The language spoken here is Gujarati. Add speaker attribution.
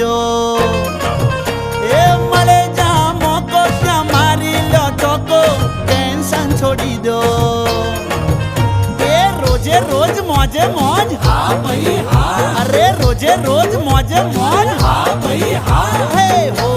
Speaker 1: દો એ મળે જા મોકો ત્યાં મારી લો ચોકો ટેન્શન છોડી દો એ રોજે રોજ મોજે મોજ
Speaker 2: હા ભાઈ હા
Speaker 1: અરે રોજે રોજ મોજે મોજ
Speaker 2: હા ભાઈ હા
Speaker 1: હે હો